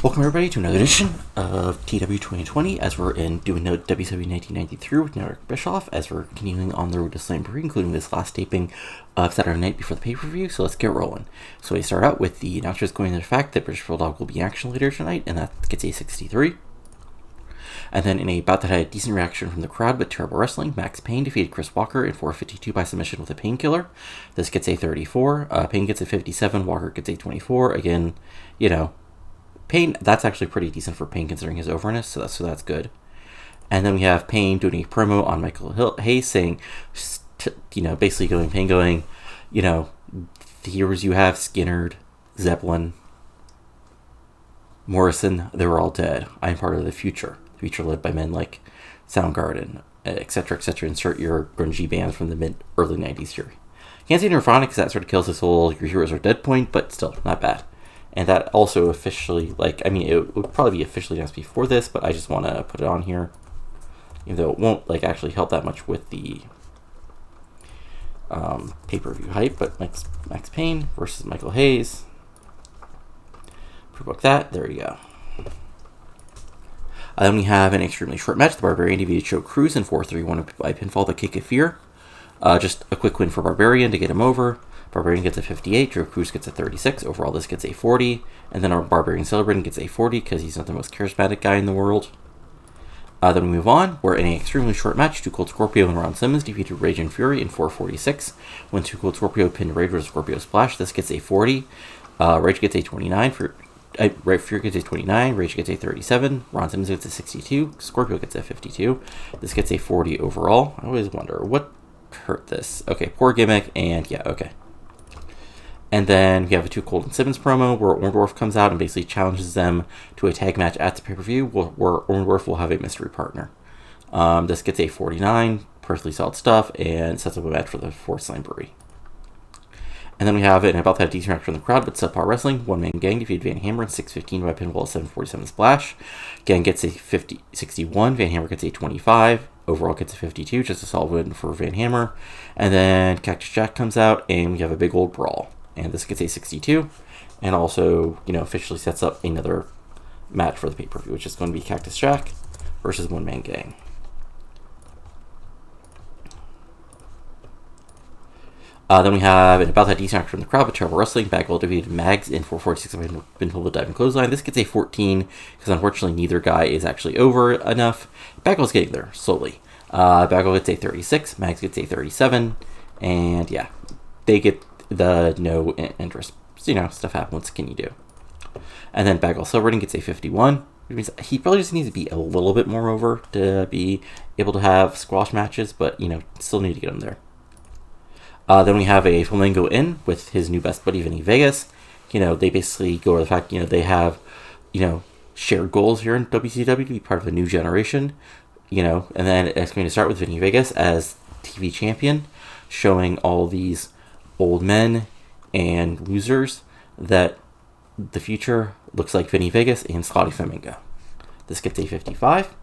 Welcome everybody to another edition of TEW 2020 as we're doing the WCW 1993 with Eric Bischoff as we're continuing on the road to Slamboree, including this last taping of Saturday night before the pay-per-view, so let's get rolling. So we start out with the announcers going into the fact that British Bulldog will be in action later tonight, and that gets a 63. And then in a bout that had a decent reaction from the crowd but terrible wrestling, Max Payne defeated Chris Walker in 4:52 by submission with a painkiller. This gets a 34. Payne gets a 57. Walker gets a 24. Again, Payne, that's actually pretty decent for Payne considering his overness, so that's good. And then we have Payne doing a promo on Michael Hayes saying, basically Payne, the heroes you have, Skinnerd, Zeppelin, Morrison, they were all dead. I'm part of the future. The future led by men like Soundgarden, etc., etc. Insert your grungy bands from the early 90s here. Can't say Nirvana because that sort of kills this whole your heroes are dead point, but still, not bad. And that also officially, it would probably be officially announced before this, but I just want to put it on here. Even though it won't, actually help that much with the pay-per-view hype, but Max Payne versus Michael Hayes. Pre-book that, there you go. Then we have an extremely short match. The Barbarian defeated Joe Cruz in 4-3-1 by pinfall, the Kick of Fear. Just a quick win for Barbarian to get him over. Barbarian gets a 58, Joe Cruz gets a 36, overall this gets a 40, and then our Barbarian Celebrating gets a 40 because he's not the most charismatic guy in the world. Then we move on, we're in an extremely short match. Too Cold Scorpio and Ron Simmons defeated Rage and Fury in 4:46, when Too Cold Scorpio pinned Rage with a Scorpio Splash. This gets a 40, Rage gets a 29, Fury gets a 29, Rage gets a 37, Ron Simmons gets a 62, Scorpio gets a 52, this gets a 40 overall. I always wonder, what hurt this? Okay, poor gimmick, and yeah, okay. And then we have a Too Cold and Simmons promo where Orndorff comes out and basically challenges them to a tag match at the pay-per-view where Orndorff will have a mystery partner. This gets a 49, perfectly solid stuff, and sets up a match for the fourth Slamboree. And then we have an about that decent reaction from the crowd, but subpar wrestling. One Man Gang defeated Van Hammer in 6:15 by pinfall, 7:47 splash. Gang gets a 61, Van Hammer gets a 25. Overall gets a 52, just a solid win for Van Hammer. And then Cactus Jack comes out, and we have a big old brawl. And this gets a 62, and also, officially sets up another match for the pay-per-view, which is going to be Cactus Jack versus One Man Gang. Then we have an about that decent action from the crowd, but terrible wrestling. Bagwell defeated Mags in 4:46 by pinfall with diving clothesline. This gets a 14, because unfortunately neither guy is actually over enough. Bagwell's getting there, slowly. Bagwell gets a 36, Mags gets a 37, and yeah, they get the no interest. Stuff happens. What can you do? And then Bagwell Celebrating gets a 51. Which means he probably just needs to be a little bit more over to be able to have squash matches, but, still need to get him there. Then we have a Flamingo in with his new best buddy, Vinny Vegas. They basically go over the fact, they have, shared goals here in WCW to be part of a new generation, and then it's going to start with Vinny Vegas as TV champion, showing all these old men and losers that the future looks like Vinny Vegas and Scotty Flamingo. This gets a 55.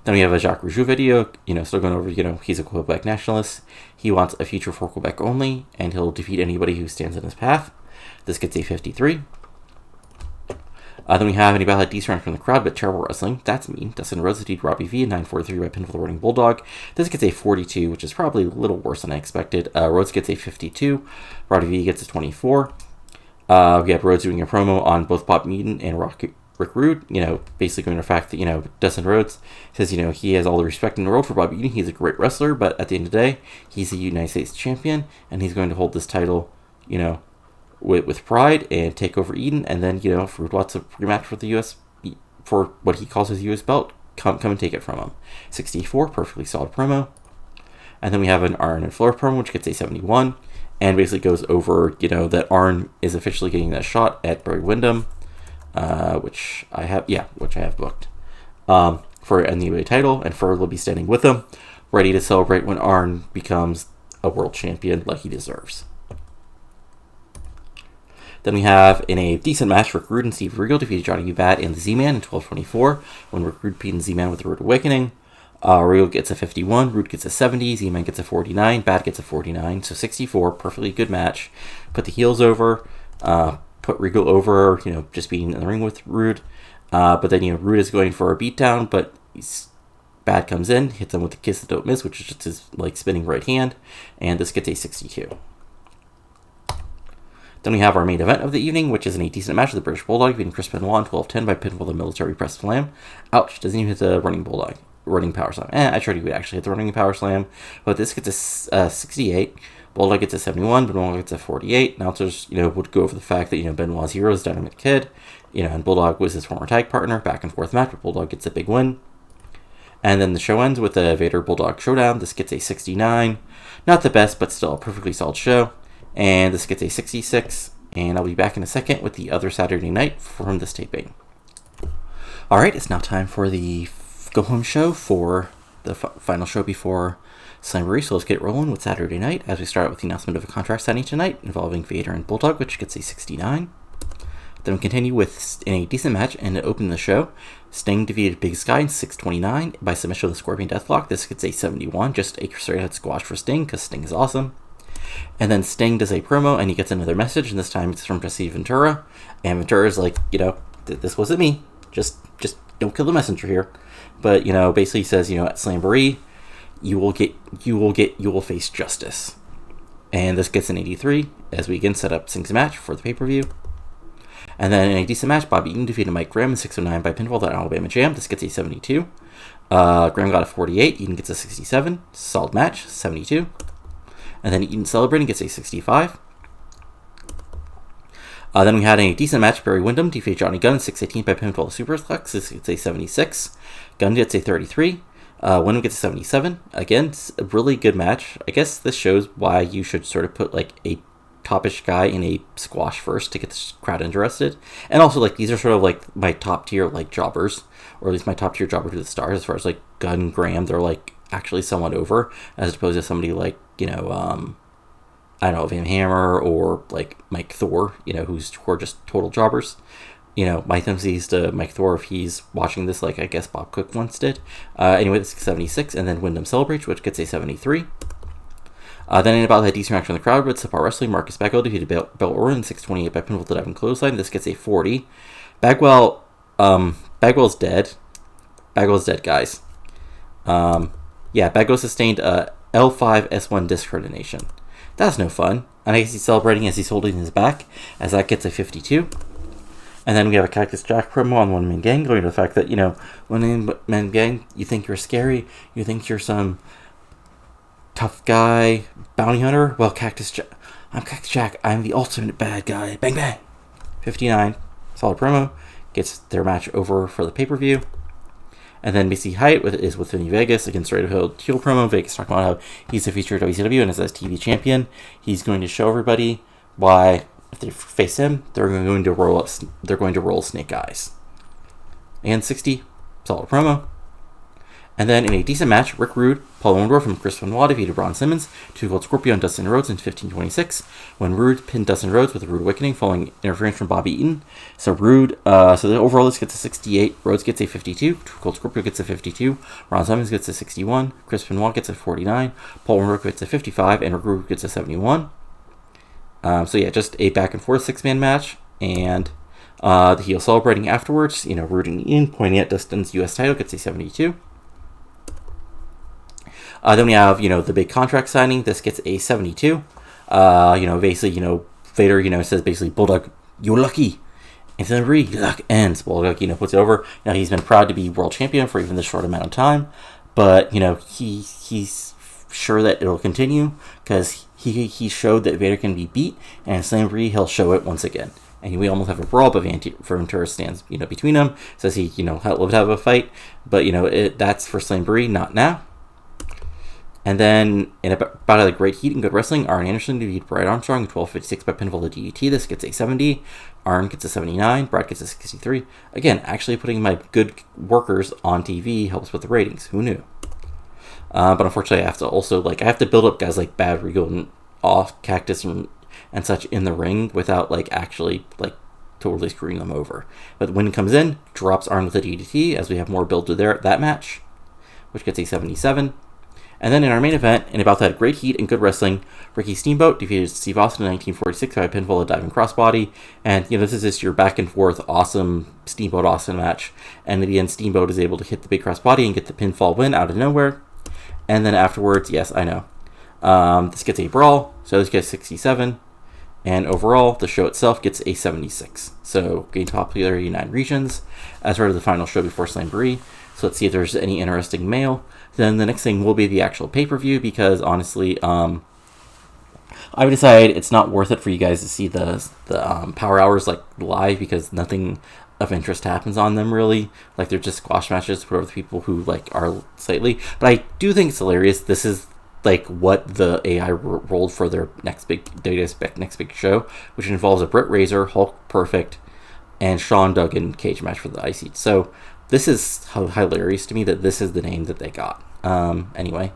Then we have a Jacques Rougeau video, still going over, he's a Quebec nationalist. He wants a future for Quebec only, and he'll defeat anybody who stands in his path. This gets a 53. Then we have anybody that decent from the crowd, but terrible wrestling. That's mean. Dustin Rhode defeated Robbie V in 9:43 by pinfall Running Bulldog. This gets a 42, which is probably a little worse than I expected. Rhodes gets a 52. Robbie V gets a 24. We have Rhodes doing a promo on both Bobby Eaton and Rick Rude, basically going to the fact that, Dustin Rhodes says, he has all the respect in the world for Bobby Eaton. He's a great wrestler, but at the end of the day, he's the United States champion, and he's going to hold this title, with pride and take over Eden, and then, if Rude wants a rematch for the U.S., for what he calls his U.S. belt, come and take it from him. 64, perfectly solid promo. And then we have an Arn and Flair promo, which gets a 71, and basically goes over, that Arn is officially getting that shot at Barry Windham, which I have booked, for a WCW title, and Flair will be standing with him, ready to celebrate when Arn becomes a world champion like he deserves. Then we have, in a decent match, Rick Rude and Steve Regal defeated Johnny B. Bad and the Z-Man in 12:24, when Rick Rude beat the Z-Man with the Rude Awakening. Regal gets a 51, Rude gets a 70, Z-Man gets a 49, Bad gets a 49, so 64, perfectly good match. Put the heels over, put Regal over, just being in the ring with Rude. But then, Rude is going for a beatdown, but Bad comes in, hits him with the kiss that don't miss, which is just his, spinning right hand, and this gets a 62. Then we have our main event of the evening, which is a decent match with the British Bulldog beating Chris Benoit in 12-10 by pinfall the military press slam. Ouch, doesn't even hit the running power slam. I tried to actually hit the running power slam, but this gets a 68. Bulldog gets a 71, Benoit gets a 48. Announcers, would go over the fact that, Benoit's hero is Dynamite Kid, and Bulldog was his former tag partner, back and forth match, but Bulldog gets a big win. And then the show ends with a Vader Bulldog showdown. This gets a 69. Not the best, but still a perfectly solid show. And this gets a 66. And I'll be back in a second with the other Saturday night from this taping. Alright, it's now time for the go-home show for the final show before Slamboree. So let's get rolling with Saturday night as we start out with the announcement of a contract signing tonight involving Vader and Bulldog, which gets a 69. Then we continue with, in a decent match, and to open the show, Sting defeated Big Sky in 6:29 by submission of the Scorpion Deathlock. This gets a 71, just a straight-out squash for Sting, because Sting is awesome. And then Sting does a promo, and he gets another message, and this time it's from Jesse Ventura. And Ventura's like, this wasn't me. Just don't kill the messenger here. But, basically says, at Slamboree, you will face justice. And this gets an 83, as we again set up Sting's match for the pay-per-view. And then in a decent match, Bobby Eaton defeated Mike Graham in 6:09 by pinfall at Alabama Jam. This gets a 72. Graham got a 48. Eaton gets a 67. Solid match, 72. And then Eaton celebrating gets a 65. Then we had a decent match. Barry Windham defeated Johnny Gunn in 6:18 by pinfall to Superplex. This gets a 76. Gunn gets a 33. Windham gets a 77. Again, it's a really good match. I guess this shows why you should sort of put a topish guy in a squash first to get the crowd interested. And also, these are sort of my top tier jobbers, or at least my top tier jobber to the stars, as far as Gunn and Graham. They're actually somewhat over, as opposed to somebody I don't know, Van Hammer or Mike Thor, who are just total jobbers. My sympathies to Mike Thor if he's watching this, I guess Bob Cook once did. Anyway, this is 76, and then Wyndham celebrates, which gets a 73. Then in about that decent reaction from the crowd with Subpar Wrestling, Marcus Bagwell defeated Bill Orton in 6:28 by pinfall to Devin Clothesline. This gets a 40. Bagwell's dead. Bagwell's dead, guys. Bagwell sustained a L5-S1 disc herniation. That's no fun. And I guess he's celebrating as he's holding his back, as that gets a 52. And then we have a Cactus Jack promo on One Man Gang, going to the fact that, One Man Gang, you think you're scary, you think you're some tough guy, bounty hunter. Well, I'm Cactus Jack. I'm the ultimate bad guy. Bang, bang. 59. Solid promo. Gets their match over for the pay-per-view. And then BC Height is with Vinny Vegas against Red Hill Heel promo. Vegas talking about how he's a future WCW and is as TV champion. He's going to show everybody why, if they face him, they're going to roll Snake Eyes. And 60. Solid promo. And then in a decent match, Rick Rude, Paul Orndorff, and Chris Benoit defeated Braun Simmons, Two Gold Scorpio, and Dustin Rhodes in 15:26, when Rude pinned Dustin Rhodes with a Rude Awakening following interference from Bobby Eaton. So overall this gets a 68, Rhodes gets a 52, Two Gold Scorpio gets a 52, Braun Simmons gets a 61, Chris Benoit gets a 49, Paul Orndorff gets a 55, and Rick Rude gets a 71. Just a back and forth 6-man match, and the heel celebrating afterwards, Rude and Eaton pointing at Dustin's US title gets a 72. Then we have, the big contract signing. This gets a 72. Basically, Vader, says basically, Bulldog, you're lucky. And then luck ends. Bulldog, puts it over. He's been proud to be world champion for even this short amount of time. But, he's sure that it'll continue because he showed that Vader can be beat. And in Slamboree, he'll show it once again. And we almost have a brawl, but Ventura stands, between them. Says he, would love to have a fight. But, that's for Slamboree, not now. And then, in about a great heat and good wrestling, Arn Anderson defeated Brad Armstrong in 12:56 by pinfall to DDT. This gets a 70. Arn gets a 79. Brad gets a 63. Again, actually putting my good workers on TV helps with the ratings. Who knew? But unfortunately, I have to build up guys like Bad, Regal, and Off, Cactus, and such in the ring without, actually totally screwing them over. But when it comes in, drops Arn with a DDT as we have more build to that match, which gets a 77. And then in our main event, in about that great heat and good wrestling, Ricky Steamboat defeated Steve Austin in 1946 by a pinfall, a diving crossbody. And, this is just your back and forth awesome Steamboat Austin match. And in the end, Steamboat is able to hit the big crossbody and get the pinfall win out of nowhere. And then afterwards, yes, I know. This gets a brawl, so this gets 67. And overall, the show itself gets a 76. So, gained popularity in 9 regions, as part of the final show before Slamboree. So let's see if there's any interesting mail. Then the next thing will be the actual pay-per-view, because honestly, I've decided it's not worth it for you guys to see the Power Hours like live, because nothing of interest happens on them really. Like, they're just squash matches for the people who like are slightly. But I do think it's hilarious. This is like what the AI rolled for their next big show, which involves a Britt Razor, Hulk Perfect, and Sean Duggan cage match for the IC. So this is hilarious to me that this is the name that they got. Anyway,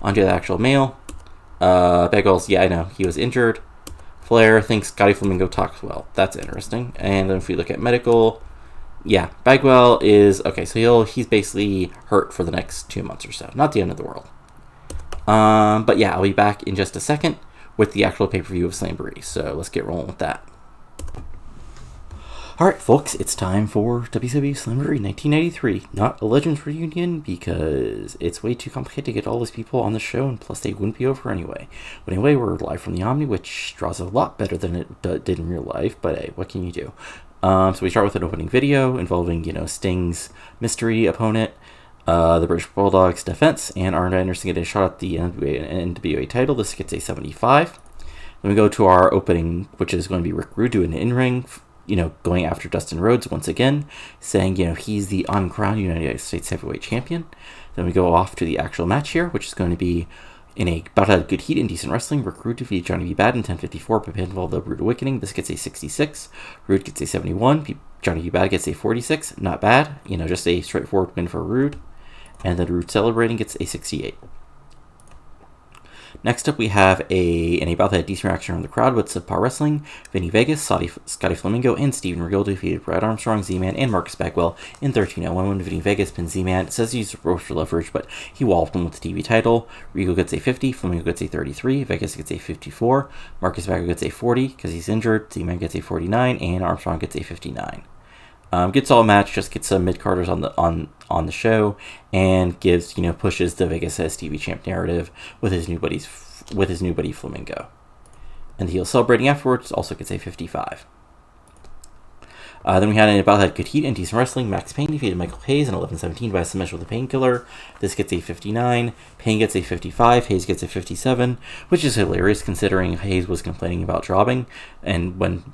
on to the actual mail. Bagwell's, yeah, I know, he was injured. Flair thinks Scotty Flamingo talks well. That's interesting. And then if we look at medical, yeah, Bagwell is, okay, so he's basically hurt for the next 2 months or so. Not the end of the world. But yeah, I'll be back in just a second with the actual pay-per-view of Slamboree. So let's get rolling with that. Alright, folks, it's time for WCW Slamboree 1993. Not a Legends reunion, because it's way too complicated to get all these people on the show, and plus they wouldn't be over anyway. But anyway, we're live from the Omni, which draws a lot better than it did in real life, but hey, what can you do? So we start with an opening video involving, Sting's mystery opponent, the British Bulldog's defense, and Arn Anderson getting a shot at the NWA title. This gets a 75. Then we go to our opening, which is going to be Rick Rude doing an in-ring, going after Dustin Rhodes once again, saying, he's the uncrowned United States Heavyweight Champion. Then we go off to the actual match here, which is going to be in about a good heat and decent wrestling. Rick Rude defeated Johnny B. Bad in 10:54 by pinfall, the Rude Awakening. This gets a 66. Rude gets a 71. Johnny B. Bad gets a 46. Not bad. Just a straightforward win for Rude. And then Rude Celebrating gets a 68. Next up, we have about that decent reaction from the crowd with subpar wrestling. Vinny Vegas, Scotty Flamingo, and Steven Regal defeated Brad Armstrong, Z-Man, and Marcus Bagwell in 13:01 when Vinny Vegas pinned Z-Man. It says he used ropes for leverage, but he walloped him with the TV title. Regal gets a 50, Flamingo gets a 33, Vegas gets a 54, Marcus Bagwell gets a 40 because he's injured, Z-Man gets a 49, and Armstrong gets a 59. Gets all match, just gets some mid-carders on the show, and gives, pushes the Vegas as TV champ narrative with his new buddy Flamingo. And the heel celebrating afterwards also gets a 55. Then we had about that good heat and decent wrestling. Max Payne defeated Michael Hayes in 11:17 by a submission with a painkiller. This gets a 59. Payne gets a 55. Hayes gets a 57, which is hilarious considering Hayes was complaining about jobbing, and when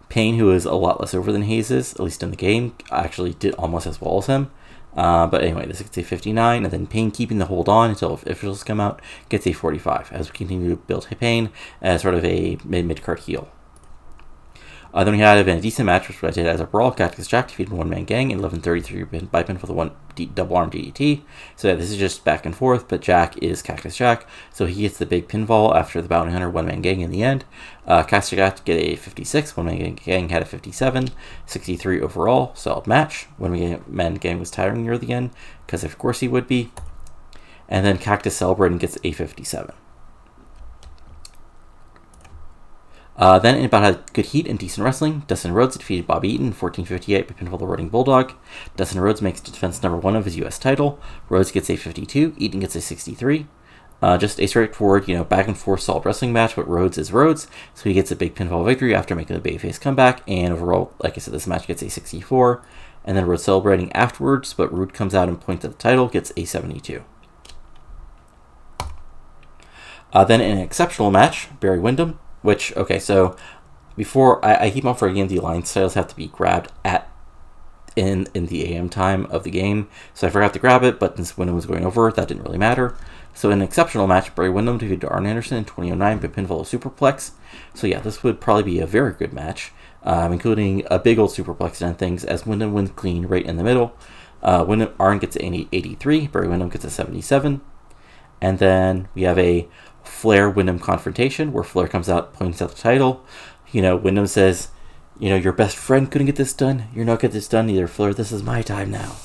Payne, who is a lot less over than Hayes is, at least in the game, actually did almost as well as him. But anyway, this gets a 59, and then Payne keeping the hold on until officials come out gets a 45, as we continue to build Payne as sort of a mid-card heel. Then we had a decent match, which I did as a brawl. Cactus Jack defeated one-man gang in 11:33 by pin for the double arm DDT. So yeah, this is just back and forth, but Jack is Cactus Jack, so he gets the big pinfall after the Bounty Hunter one-man gang in the end. Cactus Jack get a 56, one-man gang had a 57, 63 overall, solid match. One-man gang was tiring near the end, because of course he would be. And then Cactus Celebrating gets a 57. Then in about a good heat and decent wrestling, Dustin Rhodes defeated Bobby Eaton in 14:58 by pinfall the British Bulldog. Dustin Rhodes makes defense number 1 of his US title. Rhodes gets a 52, Eaton gets a 63. Just a straightforward, back and forth solid wrestling match, but Rhodes is Rhodes, so he gets a big pinfall victory after making the babyface comeback, and overall, like I said, this match gets a 64. And then Rhodes celebrating afterwards, but Rude comes out and points at the title, gets a 72. Then in an exceptional match, Barry Windham, which, okay, so before I keep on forgetting the alliance titles have to be grabbed in the AM time of the game, so I forgot to grab it, but since Windham was going over, that didn't really matter. So in an exceptional match, Barry Windham defeated Arn Anderson in 2009 by pinfall of Superplex. So yeah, this would probably be a very good match, including a big old Superplex and things, as Windham wins clean right in the middle. Arn gets an 83, Barry Windham gets a 77, and then we have a Flair Windham confrontation where Flair comes out, points out the title. Windham says, your best friend couldn't get this done. You're not get this done either, Flair. This is my time now.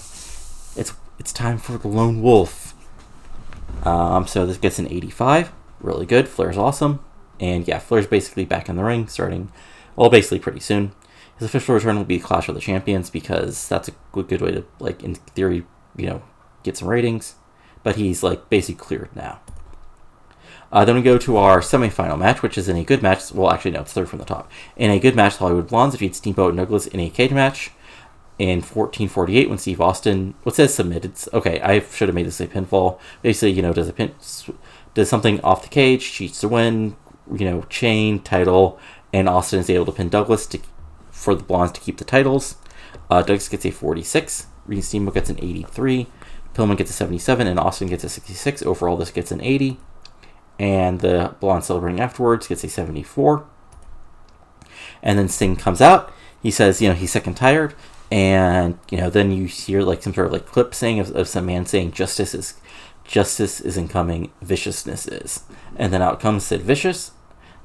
It's time for the lone wolf. So this gets an 85. Really good. Flair's awesome. And yeah, Flair's basically back in the ring starting, well, basically pretty soon. His official return will be Clash of the Champions because that's a good way to, like, in theory, get some ratings. But he's, like, basically cleared now. Then we go to our semifinal match, which is in a good match. Well, actually, no, it's third from the top. In a good match, Hollywood Blondes defeat Steamboat Douglas in a cage match in 1448 when Steve Austin, what says submitted? Okay, I should have made this a pinfall. Basically, does something off the cage, cheats to win, chain, title, and Austin is able to pin Douglas for the Blondes to keep the titles. Douglas gets a 46, Steamboat gets an 83, Pillman gets a 77, and Austin gets a 66. Overall, this gets an 80. And the Blonde celebrating afterwards gets a 74. And then Sting comes out. He says, he's sick and tired. And, then you hear like some sort of like clip saying of some man saying justice is incoming, viciousness is. And then out comes Sid Vicious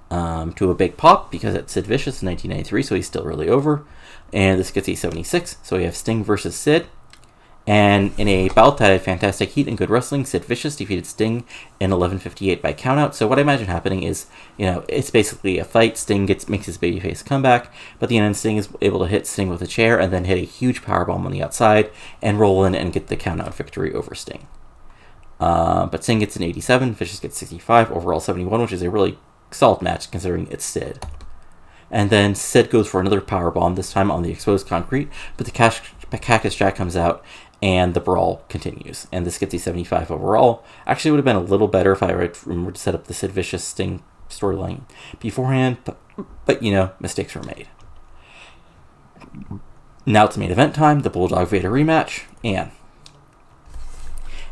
to a big pop because it's Sid Vicious in 1993, so he's still really over. And this gets a 76. So we have Sting versus Sid. And in a bout that had fantastic heat and good wrestling, Sid Vicious defeated Sting in 11:58 by countout. So what I imagine happening is, it's basically a fight. Sting makes his babyface comeback, but the end Sting is able to hit Sting with a chair and then hit a huge powerbomb on the outside and roll in and get the countout victory over Sting. But Sting gets an 87, Vicious gets 65, overall 71, which is a really solid match considering it's Sid. And then Sid goes for another powerbomb, this time on the exposed concrete, but the Cactus Jack comes out and the brawl continues. And this gets a 75 overall. Actually, it would have been a little better if I remembered to set up the Sid Vicious Sting storyline beforehand, but mistakes were made. Now it's main event time, the Bulldog Vader rematch, and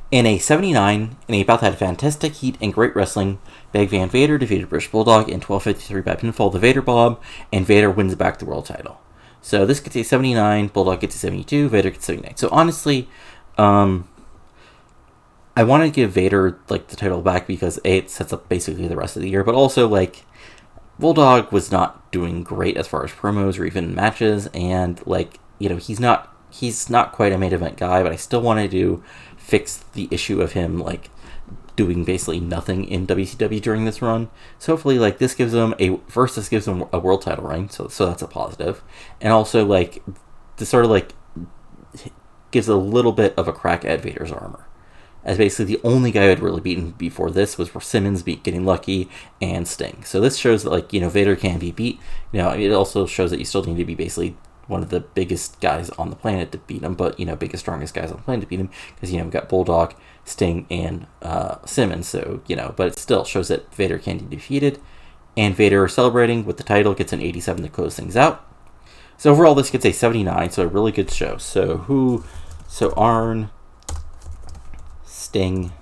in a 79, in a bout that had fantastic heat and great wrestling, Big Van Vader defeated British Bulldog in 12:53 by pinfall the Vader Bomb, and Vader wins back the world title. So this gets a 79, Bulldog gets a 72, Vader gets 79. So honestly, I want to give Vader the title back because it sets up basically the rest of the year, but also Bulldog was not doing great as far as promos or even matches, and he's not quite a main event guy, but I still wanted to fix the issue of him doing basically nothing in WCW during this run. So hopefully this gives him this gives him a world title reign, so that's a positive. And also this sort of gives a little bit of a crack at Vader's armor. As basically the only guy who had really beaten before this was Simmons getting lucky and Sting. So this shows that Vader can be beat. It also shows that you still need to be basically one of the biggest guys on the planet to beat him, but biggest, strongest guys on the planet to beat him, because we've got Bulldog, Sting, and Simmons. So but it still shows that Vader can be defeated, and Vader celebrating with the title gets an 87 to close things out. So overall, this gets a 79. So a really good show. So Arn, Sting,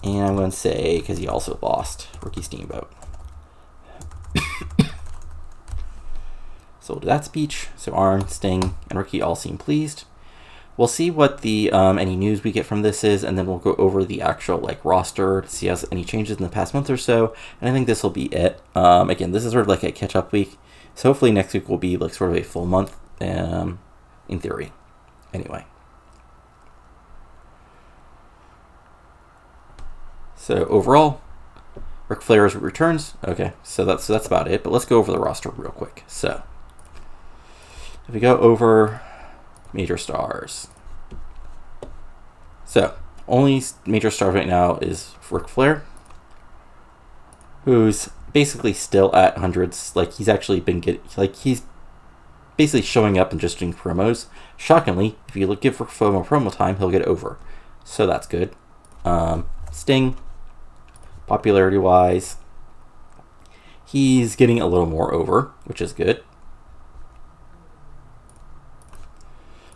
and I'm going to say, because he also lost, Ricky Steamboat. So we'll do that speech. So Arn, Sting, and Ricky all seem pleased. We'll see what the any news we get from this is, and then we'll go over the actual roster to see how any changes in the past month or so. And I think this will be it. Again, this is sort of a catch-up week, so hopefully next week will be sort of a full month, in theory. Anyway. So overall, Ric Flair returns. Okay, so that's about it. But let's go over the roster real quick. So if we go over major stars, so only major star right now is Ric Flair, who's basically still at hundreds. He's actually been he's basically showing up and just doing promos. Shockingly, if you give Ric Flair more promo time, he'll get over. So that's good. Sting, popularity wise, he's getting a little more over, which is good.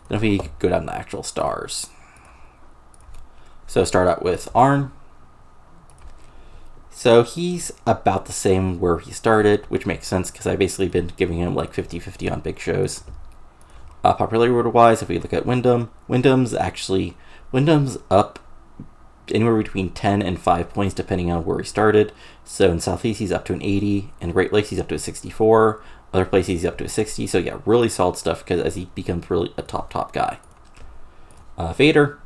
Then if we go down to actual stars, so start out with Arn. So he's about the same where he started, which makes sense because I've basically been giving him 50-50 on big shows. Popularity wise, if we look at Windham, Windham's up anywhere between 10 and 5 points depending on where he started. So in Southeast he's up to an 80, in Great Lakes he's up to a 64, other places he's up to a 60. So yeah, really solid stuff because as he becomes really a top guy. Vader,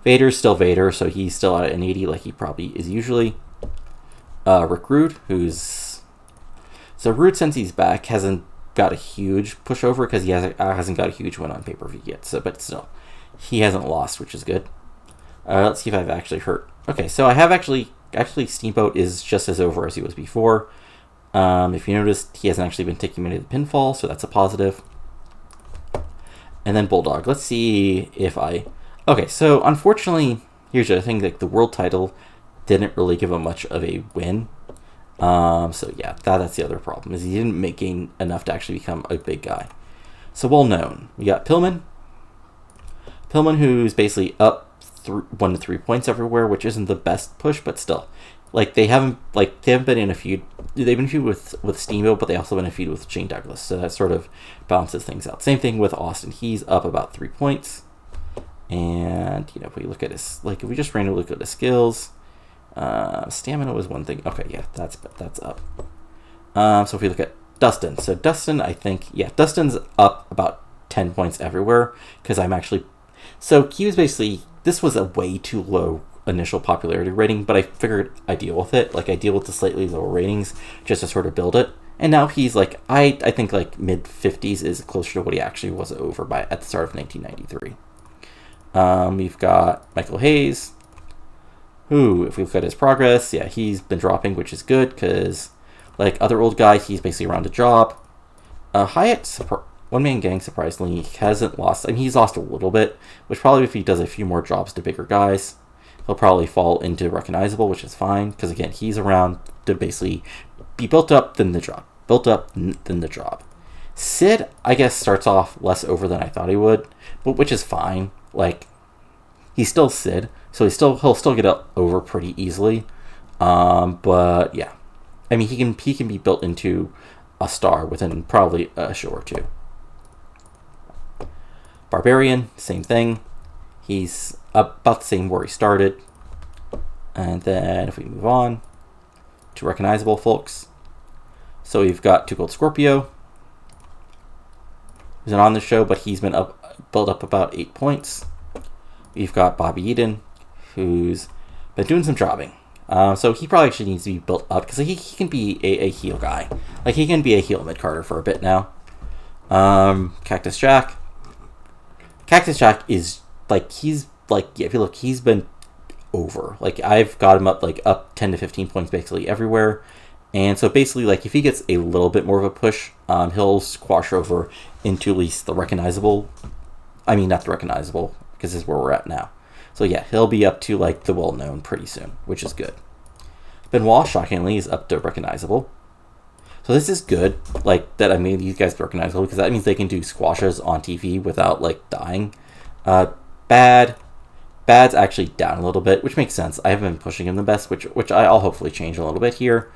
Vader's still Vader, so he's still at an 80 like he probably is usually. Rick Rude, who's... So Rude, since he's back, hasn't got a huge pushover because he hasn't got a huge win on pay-per-view yet. So, but still, he hasn't lost, which is good. Let's see if I've actually hurt. Okay, so I have actually Steamboat is just as over as he was before. If you noticed, he hasn't actually been taking many of the pinfall, so that's a positive. And then Bulldog. Let's see if I... Okay, so unfortunately, here's the other thing, like the world title didn't really give him much of a win. So yeah, that's the other problem, is he didn't gain enough to actually become a big guy. So well known. We got Pillman, who's basically up 1 to 3 points everywhere, which isn't the best push, but still, like they haven't been in a feud. They've been in a feud with Steamboat, but they also been in a feud with Shane Douglas, so that sort of balances things out. Same thing with Austin. He's up about 3 points, and if we look at his, if we just randomly look at his skills, stamina was one thing. Okay, yeah, that's up. So if we look at Dustin, so Dustin, I think, yeah, Dustin's up about 10 points everywhere because I'm actually. So he was basically, this was a way too low initial popularity rating, but I figured I'd deal with it. I deal with the slightly lower ratings just to sort of build it. And now he's I think mid 50s is closer to what he actually was over at the start of 1993. We've got Michael Hayes, who, if we look at his progress, yeah, he's been dropping, which is good because, other old guys, he's basically around a job. Hyatt, One Man Gang, surprisingly, hasn't lost. I mean, he's lost a little bit, which probably if he does a few more jobs to bigger guys, he'll probably fall into recognizable, which is fine, because again, he's around to basically be built up, then the job. Built up, then the job. Sid, I guess, starts off less over than I thought he would, but which is fine. He's still Sid, so he'll still get up over pretty easily. But yeah, I mean, he can be built into a star within probably a show or two. Barbarian, same thing. He's about the same where he started. And then if we move on to recognizable folks. So we've got Too Cold Scorpio, who's not on the show, but he's been built up about 8 points. We've got Bobby Eaton, who's been doing some jobbing. So he probably actually needs to be built up because he can be a heel guy. He can be a heel mid-carder for a bit now. Cactus Jack. Cactus Jack is if you look, he's been over. I've got him up 10 to 15 points basically everywhere. And so basically, if he gets a little bit more of a push, he'll squash over into at least the recognizable. I mean, not the recognizable, because this is where we're at now. So yeah, he'll be up to the well-known pretty soon, which is good. Benoit, shockingly, is up to recognizable. So this is good, that I made these guys recognizable, because that means they can do squashes on TV without, dying. Bad's actually down a little bit, which makes sense. I haven't been pushing him the best, which I'll hopefully change a little bit here.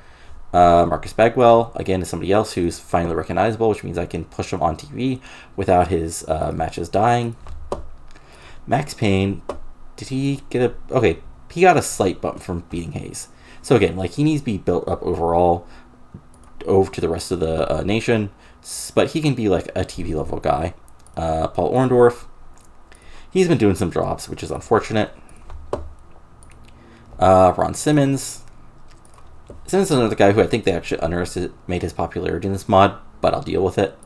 Marcus Bagwell, again, is somebody else who's finally recognizable, which means I can push him on TV without his matches dying. Max Payne, did he get a... Okay, he got a slight bump from beating Hayes. So again, he needs to be built up overall over to the rest of the nation, but he can be a TV level guy. Paul Orndorff, he's been doing some drops, which is unfortunate. Ron Simmons is another guy who I think they actually underestimated his popularity in this mod, but I'll deal with it.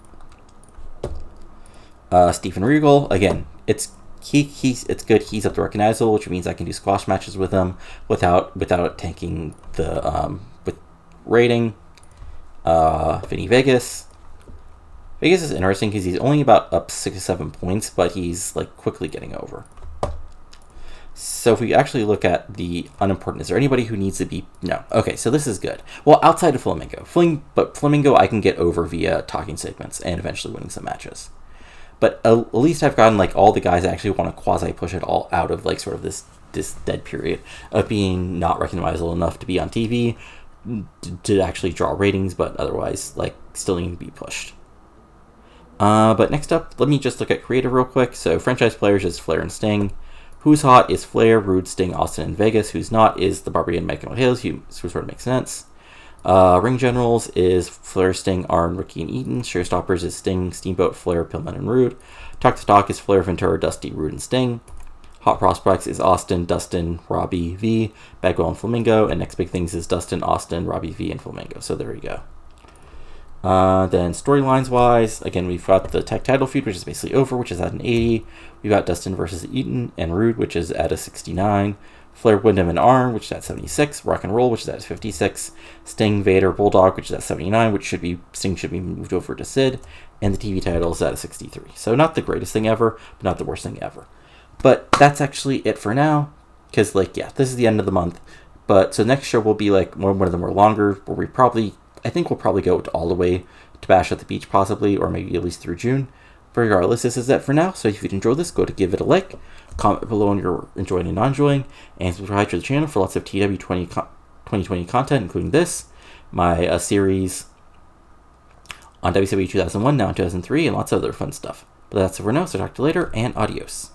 Stephen Regal, again, it's good. He's up to recognizable, which means I can do squash matches with him without it tanking the with rating. Vinny Vegas. Vegas is interesting because he's only about up 6 to 7 points, but he's quickly getting over. So if we actually look at the unimportant, is there anybody who needs to be... No. Okay, so this is good. Well, outside of Flamingo. But Flamingo I can get over via talking segments and eventually winning some matches. But at least I've gotten all the guys that actually want to quasi-push it all out of sort of this dead period of being not recognizable enough to be on TV, to actually draw ratings, but otherwise still need to be pushed. But next up, let me just look at creative real quick. So franchise players is Flair and Sting. Who's hot is Flair, Rude, Sting, Austin, and Vegas. Who's not is the Barbarian, Michael Hayes, who sort of makes sense. Ring generals is Flair, Sting, Arn, Ricky, and Eaton. Showstoppers is Sting, Steamboat, Flair, Pillman, and Rude. Talk to Talk is Flair, Ventura, Dusty, Rude, and Sting. Hot Prospects is Austin, Dustin, Robbie V, Bagwell, and Flamingo. And Next Big Things is Dustin, Austin, Robbie V, and Flamingo. So there we go. Then storylines wise, again, we've got the tag title feud, which is basically over, which is at an 80. We've got Dustin versus Eaton and Rhode, which is at a 69. Flair, Windham, and Arn, which is at 76. Rock and Roll, which is at 56. Sting, Vader, Bulldog, which is at 79, which Sting should be moved over to Sid. And the TV title is at a 63. So not the greatest thing ever, but not the worst thing ever. But that's actually it for now, because, this is the end of the month. But so next show will be, one of the more longer, where I think we'll probably go all the way to Bash at the Beach, possibly, or maybe at least through June. But regardless, this is it for now. So if you enjoyed this, go to give it a like, comment below on you're enjoying and not enjoying, and subscribe to the channel for lots of TEW 2020 content, including this, my series on WCW 2001, now in 2003, and lots of other fun stuff. But that's it for now, so talk to you later, and adios.